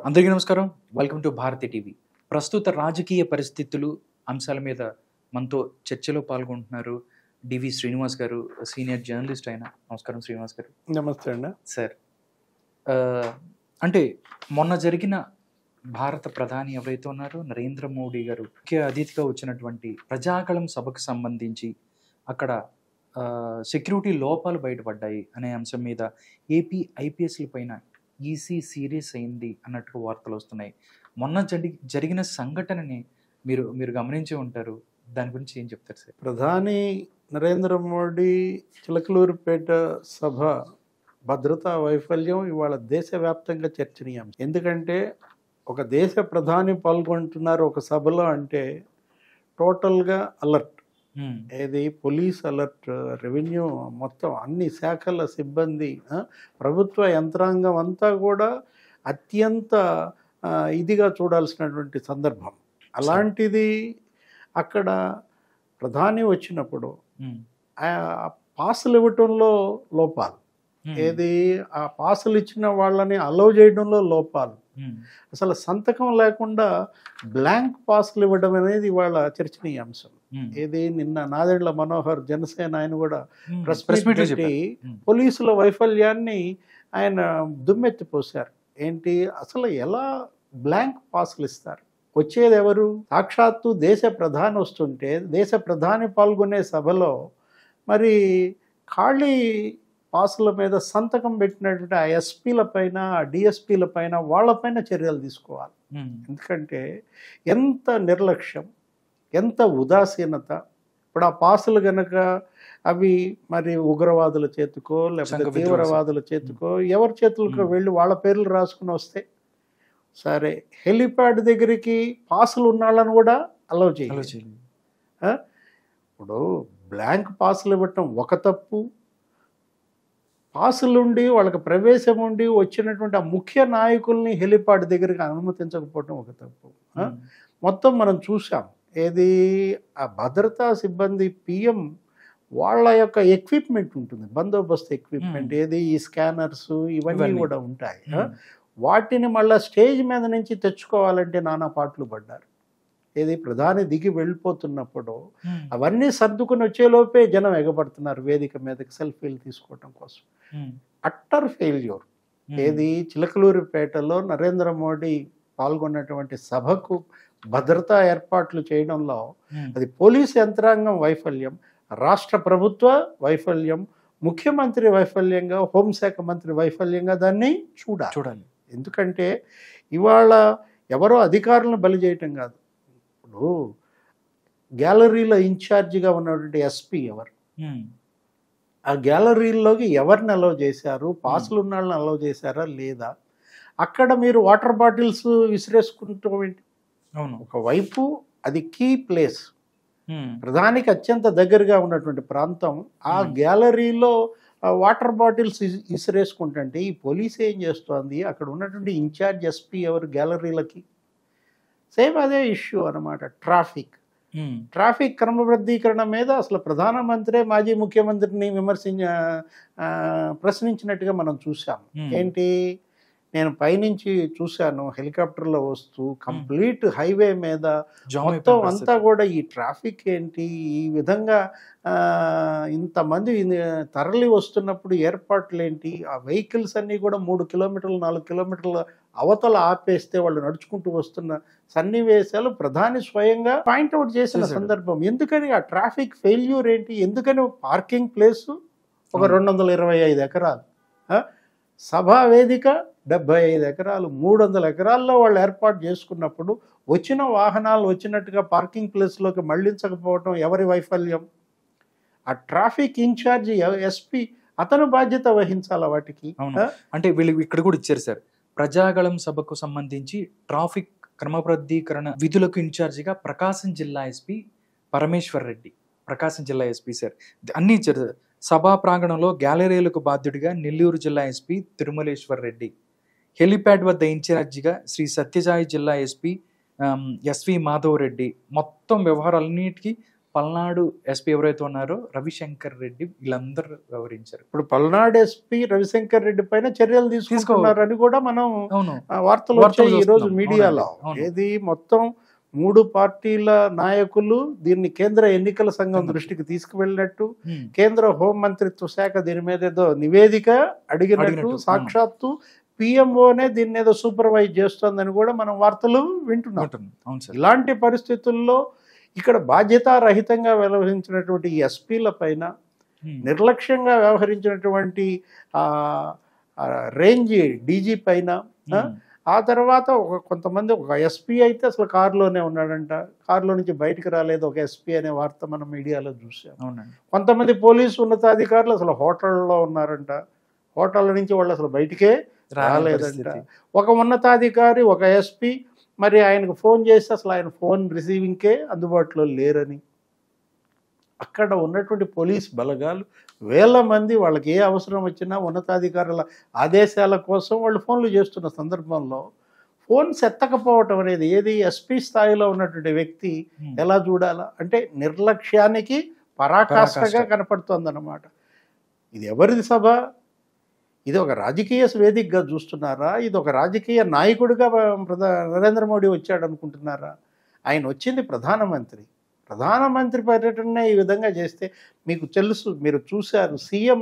అందరికీ నమస్కారం. Welcome to Bharathi TV. ప్రస్తుత రాజకీయ పరిస్థితులు, అంశాల మీద మనతో చర్చలో పాల్గొంటున్నారు డివి శ్రీనివాస్ గారు, సీనియర్ జర్నలిస్ట్ ఆయన. నమస్కారం శ్రీనివాస్ గారు. నమస్తే అండి. సార్, అంటే మొన్న జరిగిన భారత ప్రధాని ఎవరైతే ఉన్నారో నరేంద్ర మోడీ గారు ముఖ్య అతిథిగా వచ్చినటువంటి ప్రజాగళం సభకు సంబంధించి అక్కడ సెక్యూరిటీ లోపాలు బయటపడ్డాయి అనే అంశం మీద ఏపీ ఐపీఎస్ల పైన ఈసీ సీరియస్ అయింది అన్నట్టుగా వార్తలు వస్తున్నాయి. మొన్న జరిగిన సంఘటనని మీరు గమనించి ఉంటారు. దాని గురించి ఏం చెప్తారు సార్? ప్రధాని నరేంద్ర మోడీ చిలకలూరిపేట సభ భద్రతా వైఫల్యం ఇవాళ దేశవ్యాప్తంగా చర్చనీయం. ఎందుకంటే ఒక దేశ ప్రధాని పాల్గొంటున్నారు ఒక సభలో అంటే టోటల్గా అలర్ట్. ఏది పోలీస్ అలర్ట్, రెవెన్యూ, మొత్తం అన్ని శాఖల సిబ్బంది, ప్రభుత్వ యంత్రాంగం అంతా కూడా అత్యంత ఇదిగా చూడాల్సినటువంటి సందర్భం. అలాంటిది అక్కడ ప్రధాని వచ్చినప్పుడు పాసులు ఇవ్వటంలో లోపాలు, ఏది ఆ పాసులు ఇచ్చిన వాళ్ళని అలౌ చేయడంలో లోపాలు, అసలు సంతకం లేకుండా బ్లాంక్ పాసులు ఇవ్వడం అనేది ఇవాళ చర్చనీయాంశం. ఏది నిన్న నాదెండ్ల మనోహర్ జనసేన ఆయన కూడా ప్రెస్ మీట్ పెట్టి పోలీసుల వైఫల్యాన్ని ఆయన దుమ్మెత్తిపోశారు. ఏంటి అసలు ఎలా బ్లాంక్ పాసులు ఇస్తారు? వచ్చేది ఎవరు? సాక్షాత్తు దేశ ప్రధాని వస్తుంటే, దేశ ప్రధాని పాల్గొనే సభలో మరి ఖాళీ పాసుల మీద సంతకం పెట్టినటువంటి ఆ ఎస్పీల పైన, ఆ డిఎస్పీల పైన, వాళ్ళపైన చర్యలు తీసుకోవాలి. ఎందుకంటే ఎంత నిర్లక్ష్యం, ఎంత ఉదాసీనత. ఇప్పుడు ఆ పాసులు గనక అవి మరి ఉగ్రవాదుల చేతికో లేకపోతే తీవ్రవాదుల చేతికో ఎవరి చేతులకో వెళ్ళి వాళ్ళ పేర్లు రాసుకుని వస్తే సరే, హెలిప్యాడ్ దగ్గరికి పాసులు ఉన్నాళ్ళని కూడా అలౌ చేయాలి. ఇప్పుడు బ్లాంక్ పాసులు ఇవ్వటం ఒక తప్పు, పాసులుండి వాళ్ళకి ప్రవేశం ఉండి వచ్చినటువంటి ఆ ముఖ్య నాయకుల్ని హెలిప్యాడ్ దగ్గరికి అనుమతించకపోవటం ఒక తప్పు. మొత్తం మనం చూసాం. ఏది ఆ భద్రతా సిబ్బంది పిఎం వాళ్ళ యొక్క ఎక్విప్మెంట్ ఉంటుంది, బందోబస్తు ఎక్విప్మెంట్, ఏది ఈ స్కానర్స్ ఇవన్నీ కూడా ఉంటాయి. వాటిని మళ్ళీ స్టేజ్ మీద నుంచి తెచ్చుకోవాలంటే నానా పాటలు పడ్డారు. ఏది ప్రధాని దిగి వెళ్ళిపోతున్నప్పుడు అవన్నీ సర్దుకుని వచ్చేలోపే జనం ఎగబడుతున్నారు వేదిక మీదకి సెల్ఫీలు తీసుకోవటం కోసం. Utter failure. ఏది చిలకలూరిపేటలో నరేంద్ర మోడీ పాల్గొన్నటువంటి సభకు భద్రతా ఏర్పాట్లు చేయడంలో అది పోలీస్ యంత్రాంగం వైఫల్యం, రాష్ట్ర ప్రభుత్వ వైఫల్యం, ముఖ్యమంత్రి వైఫల్యంగా, హోంశాఖ మంత్రి వైఫల్యంగా దాన్ని చూడాలి. ఎందుకంటే ఇవాళ ఎవరో అధికారులను బలి చేయటం కాదు. ఇప్పుడు గ్యాలరీలో ఇన్ఛార్జిగా ఉన్నటువంటి ఎస్పీ ఎవరు? ఆ గ్యాలరీల్లోకి ఎవరిని అలౌ చేశారు? పాసులు ఉన్న వాళ్ళని అలౌ చేశారా లేదా? అక్కడ మీరు వాటర్ బాటిల్స్ విసిరేసుకుంటాం ఏంటి? ఒకవైపు అది కీ ప్లేస్, ప్రధానికి అత్యంత దగ్గరగా ఉన్నటువంటి ప్రాంతం. ఆ గ్యాలరీలో వాటర్ బాటిల్స్ విసిరేసుకుంటుంటే ఈ పోలీస్ ఏం చేస్తోంది? అక్కడ ఉన్నటువంటి ఇన్ఛార్జ్ ఎస్పీ ఎవరు గ్యాలరీలకి? సేమ్ అదే ఇష్యూ అనమాట. ట్రాఫిక్ క్రమబద్ధీకరణ మీద అసలు ప్రధానమంత్రే మాజీ ముఖ్యమంత్రిని ప్రశ్నించినట్టుగా మనం చూసాం. ఏంటి, నేను పైనుంచి చూశాను హెలికాప్టర్లో వస్తూ, కంప్లీట్ హైవే మీద మొత్తం అంతా కూడా ఈ ట్రాఫిక్ ఏంటి, ఈ విధంగా ఇంతమంది తరలి వస్తున్నప్పుడు ఏర్పాట్లు ఏంటి, ఆ వెహికల్స్ అన్నీ కూడా 3 కిలోమీటర్లు 4 కిలోమీటర్ల అవతల ఆపేస్తే వాళ్ళు నడుచుకుంటూ వస్తున్న సన్నివేశాలు ప్రధాని స్వయంగా పాయింట్అవుట్ చేసిన సందర్భం. ఎందుకని ఆ ట్రాఫిక్ ఫెయిల్యూర్ ఏంటి? ఎందుకని పార్కింగ్ ప్లేసు ఒక 225 ఎకరాలు, సభా వేదిక 75 ఎకరాలు, 300 ఎకరాల్లో వాళ్ళు ఏర్పాటు చేసుకున్నప్పుడు వచ్చిన వాహనాలు వచ్చినట్టుగా పార్కింగ్ ప్లేస్లోకి మళ్లించకపోవటం ఎవరి వైఫల్యం? ఆ ట్రాఫిక్ ఇన్ఛార్జ్ ఎస్పీ, అతను బాధ్యత వహించాలి వాటికి. అంటే వీళ్ళు ఇక్కడ కూడా ఇచ్చారు సార్, ప్రజాగళం సభకు సంబంధించి ట్రాఫిక్ క్రమబద్ధీకరణ విధులకు ఇన్ఛార్జిగా ప్రకాశం జిల్లా ఎస్పీ పరమేశ్వర్ రెడ్డి, ప్రకాశం జిల్లా ఎస్పీ సార్ అన్నీ ఇచ్చారు. సభా ప్రాంగణంలో గ్యాలరీలకు బాధ్యుడిగా నెల్లూరు జిల్లా ఎస్పీ తిరుమలేశ్వర్ రెడ్డి, హెలిప్యాడ్ వద్ద ఇన్ఛార్జిగా శ్రీ సత్యసాయి జిల్లా ఎస్పీ ఎస్వి మాధవ్ రెడ్డి, మొత్తం వ్యవహారాలన్నిటికీ పల్నాడు ఎస్పీ ఎవరైతే ఉన్నారో రవిశంకర్ రెడ్డి వీళ్ళందరూ వ్యవహరించారు. ఇప్పుడు పల్నాడు ఎస్పీ రవిశంకర్ రెడ్డి పైన చర్యలు తీసుకుంటున్నారని కూడా మనం అవును, వార్తలు వచ్చాయి ఈ రోజు చూస్తున్నాం. మీడియాలో. అవునండి, ఏది మొత్తం 3 పార్టీల నాయకులు దీన్ని కేంద్ర ఎన్నికల సంఘం దృష్టికి తీసుకువెళ్ళినట్టు, ఉమ్, కేంద్ర హోం మంత్రిత్వ శాఖ దీని మీద ఏదో నివేదిక అడిగినట్టు, అడిగినట్టు, సాక్షాత్తు పిఎంఓనే దీన్ని ఏదో సూపర్వైజ్ చేస్తోందని కూడా మనం వార్తలు వింటున్నాం. ఉంటుంది. అవును సార్. ఇలాంటి పరిస్థితుల్లో ఇక్కడ బాధ్యతారహితంగా వ్యవహరించినటువంటి ఈ ఎస్పీల పైన, ఉమ్, నిర్లక్ష్యంగా వ్యవహరించినటువంటి రేంజ్ డీజీ పైన, ఉమ్, ఆ తర్వాత కొంతమంది ఒక ఎస్పీ అయితే అసలు కారులోనే ఉన్నాడంట, కారులో నుంచి బయటకు రాలేదు ఒక ఎస్పీ అనే వార్త మనం మీడియాలో చూసాం. అవునండి. కొంతమంది పోలీసు ఉన్నతాధికారులు అసలు హోటల్లో ఉన్నారంట, హోటల్ నుంచి వాళ్ళు అసలు బయటికే రాలేదంట. ఒక ఉన్నతాధికారి ఒక ఎస్పీ మరి ఆయనకు ఫోన్ చేసి అసలు ఆయన ఫోన్ రిసీవింగ్కే అందుబాటులో లేరని, అక్కడ ఉన్నటువంటి పోలీస్ బలగాలు వేల మంది వాళ్ళకి ఏ అవసరం వచ్చినా ఉన్నతాధికారుల ఆదేశాల కోసం వాళ్ళు ఫోన్లు చేస్తున్న సందర్భంలో ఫోన్స్ ఎత్తకపోవటం అనేది ఏది ఎస్పీ స్థాయిలో ఉన్నటువంటి వ్యక్తి ఎలా చూడాలా అంటే నిర్లక్ష్యానికి పరాకాష్ఠగా కనపడుతోందన్నమాట. ఇది ఎవరిది సభ? ఇది ఒక రాజకీయ వేదికగా చూస్తున్నారా? ఇది ఒక రాజకీయ నాయకుడిగా నరేంద్ర మోడీ వచ్చాడు అనుకుంటున్నారా? ఆయన వచ్చింది ప్రధానమంత్రి. ప్రధానమంత్రి పర్యటన ఈ విధంగా చేస్తే మీకు తెలుసు, మీరు చూశారు, సీఎం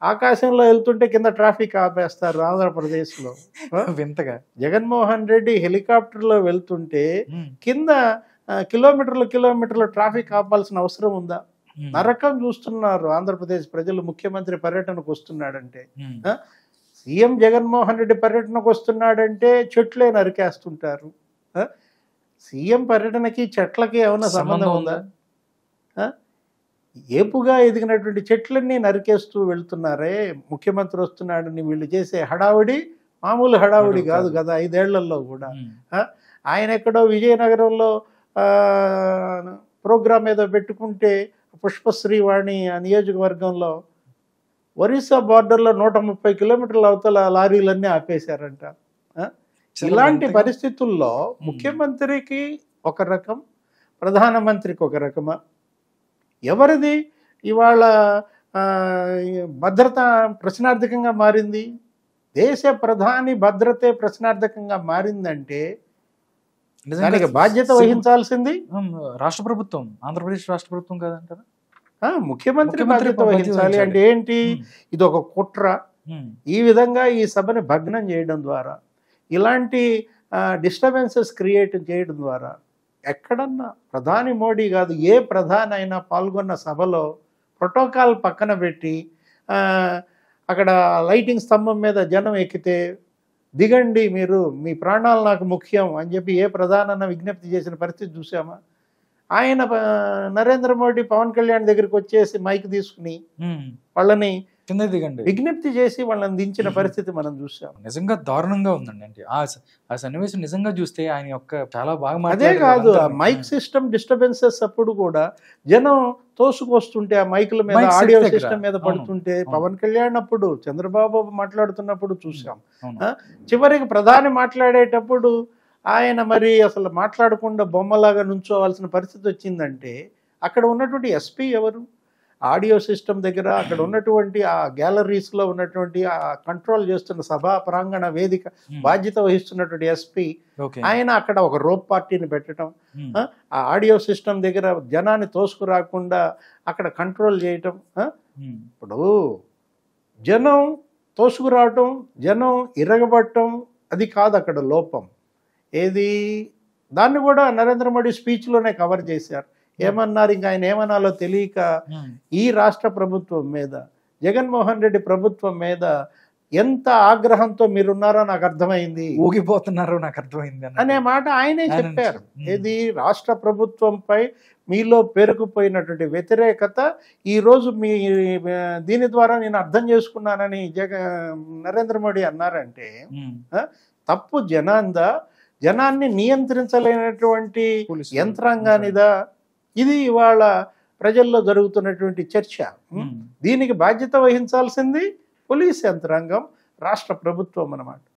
ఆకాశంలో వెళ్తుంటే కింద ట్రాఫిక్ ఆపేస్తారు ఆంధ్రప్రదేశ్లో. వింతగా జగన్మోహన్ రెడ్డి హెలికాప్టర్లో వెళ్తుంటే కింద కిలోమీటర్ల ట్రాఫిక్ ఆపాల్సిన అవసరం ఉందా? నరకం చూస్తున్నారు ఆంధ్రప్రదేశ్ ప్రజలు. ముఖ్యమంత్రి పర్యటనకు వస్తున్నాడంటే, సీఎం జగన్మోహన్ రెడ్డి పర్యటనకు వస్తున్నాడంటే చెట్లే నరికేస్తుంటారు. సీఎం పర్యటనకి చెట్లకి ఏమైనా సంబంధం ఉందా? ఏపుగా ఎదిగినటువంటి చెట్లన్నీ నరికేస్తూ వెళ్తున్నారే. ముఖ్యమంత్రి వస్తున్నాడని వీళ్ళు చేసే హడావుడి మామూలు హడావుడి కాదు కదా 5 ఏళ్లలో కూడా. ఆయన ఎక్కడో విజయనగరంలో ప్రోగ్రామ్ ఏదో పెట్టుకుంటే పుష్పశ్రీవాణి ఆ నియోజకవర్గంలో ఒరిస్సా బార్డర్లో 130 కిలోమీటర్ల అవతల లారీలన్నీ ఆపేశారంట. ఇలాంటి పరిస్థితుల్లో ముఖ్యమంత్రికి ఒక రకం, ప్రధానమంత్రికి ఒక రకమా? ఎవరిది ఇవాళ భద్రత ప్రశ్నార్థకంగా మారింది? దేశ ప్రధాని భద్రతే ప్రశ్నార్థకంగా మారిందంటే దానికి బాధ్యత వహించాల్సింది రాష్ట్ర ప్రభుత్వం, ఆంధ్రప్రదేశ్ రాష్ట్ర ప్రభుత్వం కాదంటారా? ముఖ్యమంత్రి బాధ్యత వహించాలి. అంటే ఏంటి? ఇది ఒక కుట్ర. ఈ విధంగా ఈ సభని భగ్నం చేయడం ద్వారా, ఇలాంటి డిస్టర్బెన్సెస్ క్రియేట్ చేయడం ద్వారా ఎక్కడన్నా ప్రధాని మోడీ కాదు ఏ ప్రధాని అయినా పాల్గొన్న సభలో ప్రోటోకాల్ పక్కన పెట్టి అక్కడ లైటింగ్ స్తంభం మీద జనం ఎక్కితే దిగండి మీరు, మీ ప్రాణాలు నాకు ముఖ్యం అని చెప్పి ఏ ప్రధానన్న విజ్ఞప్తి చేసిన పరిస్థితి చూసామా? ఆయన నరేంద్ర మోడీ పవన్ కళ్యాణ్ దగ్గరికి వచ్చేసి మైక్ తీసుకుని వాళ్ళని కింద దిగండి విజ్ఞప్తి చేసి వాళ్ళని దించిన పరిస్థితి మనం చూసాం. నిజంగా దారుణంగా ఉందండి. అంటే ఆ సన్నివేశం నిజంగా చూస్తే ఆయన యొక్క చాలా బాగా అదే కాదు, ఆ మైక్ సిస్టమ్ డిస్టర్బెన్సెస్ అప్పుడు కూడా జనం తోసుకొస్తుంటే ఆ మైకుల మీద ఆడియో సిస్టమ్ మీద పడుతుంటే పవన్ కళ్యాణ్ అప్పుడు చంద్రబాబు మాట్లాడుతున్నప్పుడు చూసాం. చివరికి ప్రధాని మాట్లాడేటప్పుడు ఆయన మరి అసలు మాట్లాడకుండా బొమ్మలాగా నుంచోవాల్సిన పరిస్థితి వచ్చిందంటే అక్కడ ఉన్నటువంటి ఎస్పీ ఎవరు? ఆడియో సిస్టమ్ దగ్గర అక్కడ ఉన్నటువంటి ఆ గ్యాలరీస్లో ఉన్నటువంటి ఆ కంట్రోల్ చేస్తున్న సభా ప్రాంగణ వేదిక బాధ్యత వహిస్తున్నటువంటి ఎస్పీ ఆయన అక్కడ ఒక రోప్ పార్టీని పెట్టడం, ఆ ఆడియో సిస్టమ్ దగ్గర జనాన్ని తోసుకురాకుండా అక్కడ కంట్రోల్ చేయటం. ఇప్పుడు జనం తోసుకురావటం, జనం ఇరగబట్టడం అది కాదు అక్కడ లోపం. ఏది దాన్ని కూడా నరేంద్ర మోడీ స్పీచ్లోనే కవర్ చేశారు. ఏమన్నారు, ఇంకా ఆయన ఏమనాలో తెలియక ఈ రాష్ట్ర ప్రభుత్వం మీద, జగన్మోహన్ రెడ్డి ప్రభుత్వం మీద ఎంత ఆగ్రహంతో మీరున్నారో నాకు అర్థమైంది, ఊగిపోతున్నారో నాకు అర్థమైంది అనే మాట ఆయనే చెప్పారు. ఇది రాష్ట్ర ప్రభుత్వంపై మీలో పేరుకుపోయినటువంటి వ్యతిరేకత ఈరోజు మీ దీని ద్వారా నేను అర్థం చేసుకున్నానని నరేంద్ర మోడీ అన్నారంటే తప్పు జనాందా, జనాన్ని నియంత్రించలేనటువంటి యంత్రాంగానిదా? ఇది ఇవాళ ప్రజల్లో జరుగుతున్నటువంటి చర్చ. దీనికి బాధ్యత వహించాల్సింది పోలీస్ యంత్రాంగం, రాష్ట్ర ప్రభుత్వం అన్నమాట.